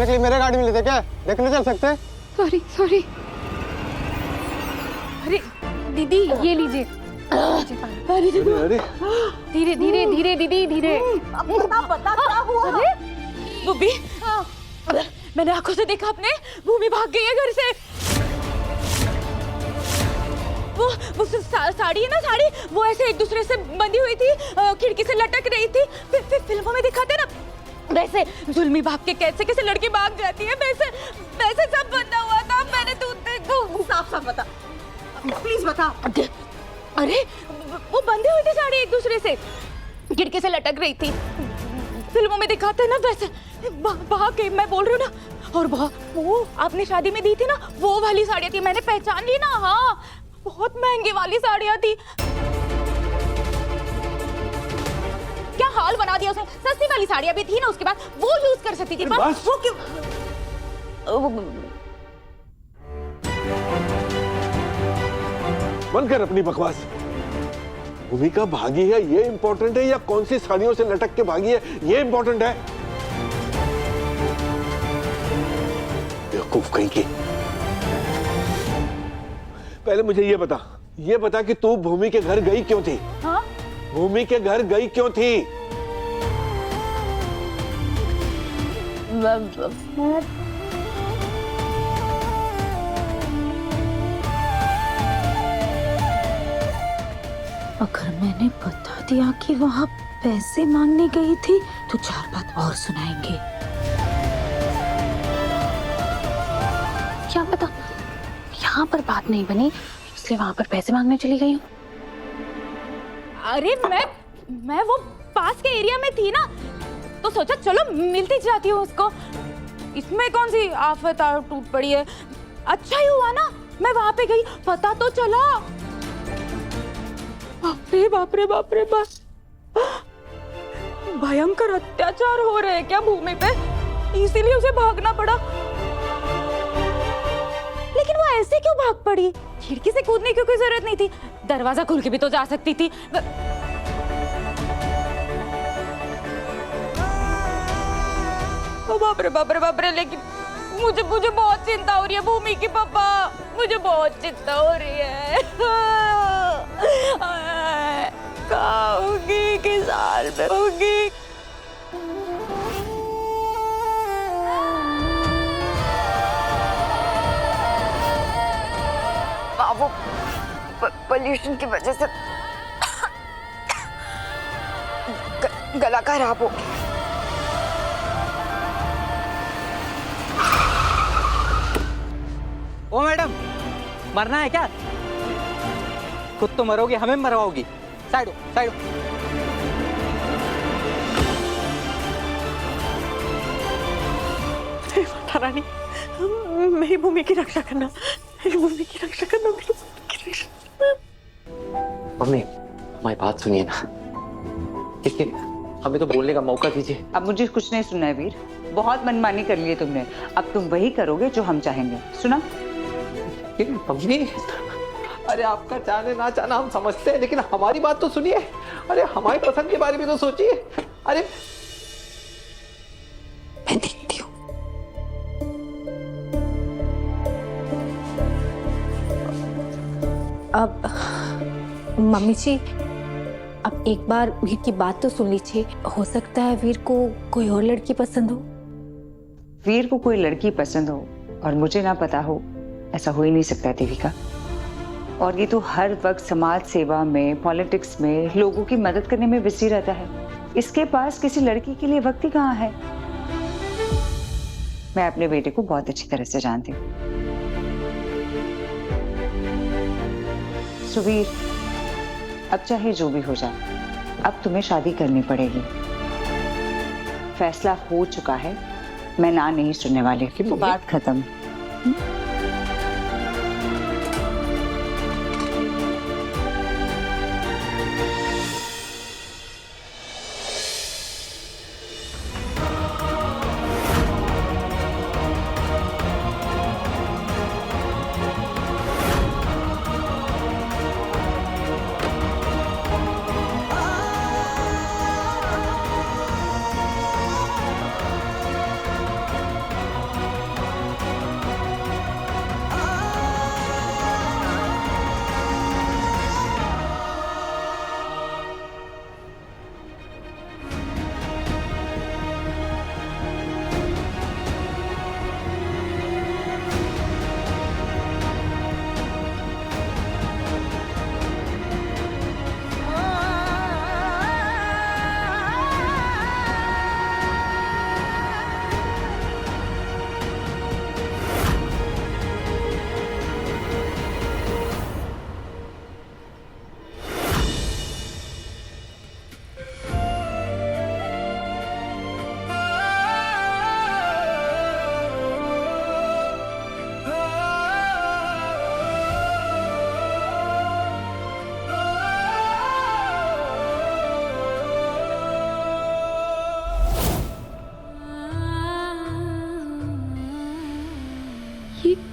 घूमने के लिए मेरे गाड़ी में लेते क्या? देखने चल सकते? Sorry sorry. अरे दीदी ये लीजिए। अरे अरे धीरे धीरे धीरे दीदी धीरे। अब इतना बता क्या हुआ? भूमि, मैंने आंखों से देखा, अपने भूमि भाग गई है घर से। वो साड़ी है ना, साड़ी वो ऐसे एक दूसरे से बंधी हुई थी, खिड़की से लटक रही थी। फिर फिल्मों में दिखाते ना वैसे जुल्मी भाग के कैसे कैसे लड़की भाग जाती है, वैसे वैसे सब बंधा हुआ था। मैंने तो देखो। साफ साफ बता, प्लीज बता। अरे वो बंधी हुई थी साड़ी एक दूसरे से, खिड़की से लटक रही थी। फिल्मों में दिखाते ना वैसे भाग गई, मैं बोल रही हूँ ना। और वो आपने शादी में दी थी ना, वो वाली साड़ियाँ थी, मैंने पहचान ली ना। हाँ, बहुत महंगी वाली साड़ियाँ थी। क्या हाल बना दिया उसने। सस्ती वाली साड़ियाँ भी थी ना, उसके बाद वो यूज कर सकती थी। बस वो क्यों? बंद कर अपनी बकवास। भूमिका भागी है ये इम्पोर्टेंट है या कौन सी साड़ियों से लटक के भागी है ये इम्पोर्टेंट है? बेवकूफ कहीं की। पहले मुझे ये बता कि तू भूमि के घर गई क्यों थी? हाँ? भूमि के घर गई क्यों थी? अगर मैंने बता दिया कि वहाँ पैसे मांगने गई थी तो 4 बात और सुनाएंगे। क्या पता यहाँ पर बात नहीं बनी इसलिए वहाँ पर पैसे मांगने चली गई हूँ। अरे मैं वो पास के एरिया में थी ना, तो सोचा चलो मिलती जाती हूँ उसको। इसमें कौन सी आफत टूट पड़ी है। अच्छा ही हुआ ना मैं वहां पे गई, पता तो चला। बाप रे बाप रे बाप, भयंकर अत्याचार हो रहे हैं क्या भूमि पे, इसीलिए उसे भागना पड़ा। लेकिन वो ऐसे क्यों भाग पड़ी? खिड़की से कूदने की कोई जरूरत नहीं थी, दरवाजा खोल के भी तो जा सकती थी। बाप रे बाप रे बाप रे। लेकिन मुझे बहुत चिंता हो रही है भूमि की। पापा मुझे बहुत चिंता हो रही है। होगी किस हाल में होगी। वो पोल्यूशन की वजह से गला खराब हो गया। ओ मैडम, मरना है क्या? खुद तो मरोगे, हमें मरवाओगी। साइड हो, साइड हो। माता रानी, मेरी भूमि की रक्षा करना, मेरी भूमि की रक्षा करना, मेरी भूमि की रक्षा। मम्मी हमारी बात सुनिए ना, देखिए हमें तो बोलने का मौका दीजिए। अब मुझे कुछ नहीं सुनना है वीर, बहुत मनमानी कर ली है तुमने। अब तुम वही करोगे जो हम चाहेंगे, सुना? मम्मी अरे आपका चाहने ना चाहना हम समझते हैं, लेकिन हमारी बात तो सुनिए। अरे हमारी पसंद के बारे में तो सोचिए। अरे मैं देखती हूँ। अब मम्मी जी, अब एक बार वीर की बात तो सुन लीजिए। हो सकता है वीर को कोई और लड़की पसंद हो। वीर को कोई लड़की पसंद हो और मुझे ना पता हो, ऐसा हो ही नहीं सकता देविका। और ये तो हर वक्त समाज सेवा में, पॉलिटिक्स में, लोगों की मदद करने में बिजी रहता है। इसके पास किसी लड़की के लिए वक्त ही कहाँ है। मैं अपने बेटे को बहुत अच्छी तरह से जानती हूँ। सुवीर, अब चाहे जो भी हो जाए, अब तुम्हें शादी करनी पड़ेगी। फैसला हो चुका है, मैं ना नहीं सुनने वाली। बात खत्म।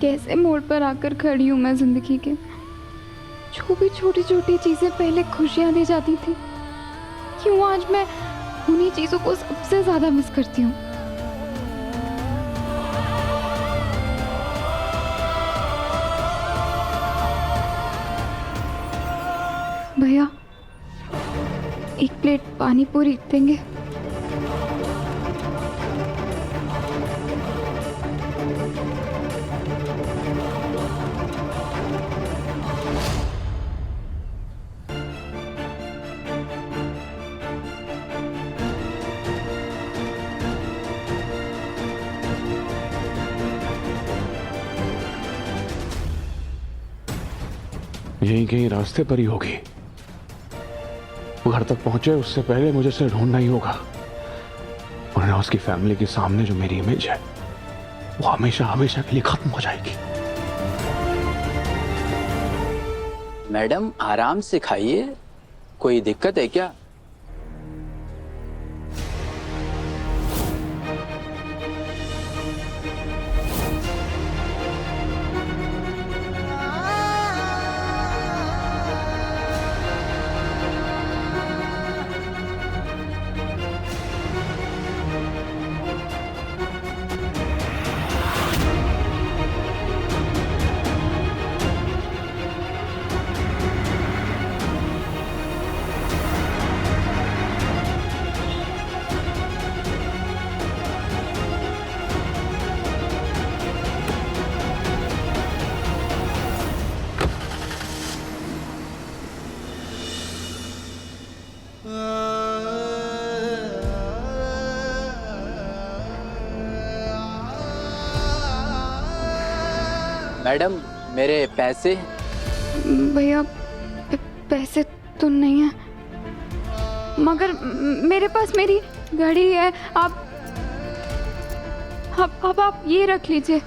कैसे मोड़ पर आकर खड़ी हूँ मैं जिंदगी के। जो भी छोटी छोटी चीजें पहले खुशियां दे जाती थी, क्यों आज मैं उन्हीं चीजों को सबसे ज्यादा मिस करती हूँ। भैया, एक प्लेट पानी पूरी देंगे? यहीं कहीं रास्ते पर ही होगी। वो घर तक पहुंचे उससे पहले मुझे उसे ढूंढना ही होगा, वरना उसकी फैमिली के सामने जो मेरी इमेज है वो हमेशा हमेशा के लिए खत्म हो जाएगी। मैडम आराम से खाइए, कोई दिक्कत है क्या? मैडम मेरे पैसे? भैया पैसे तो नहीं है, मगर मेरे पास मेरी घड़ी है। आप ये रख लीजिए।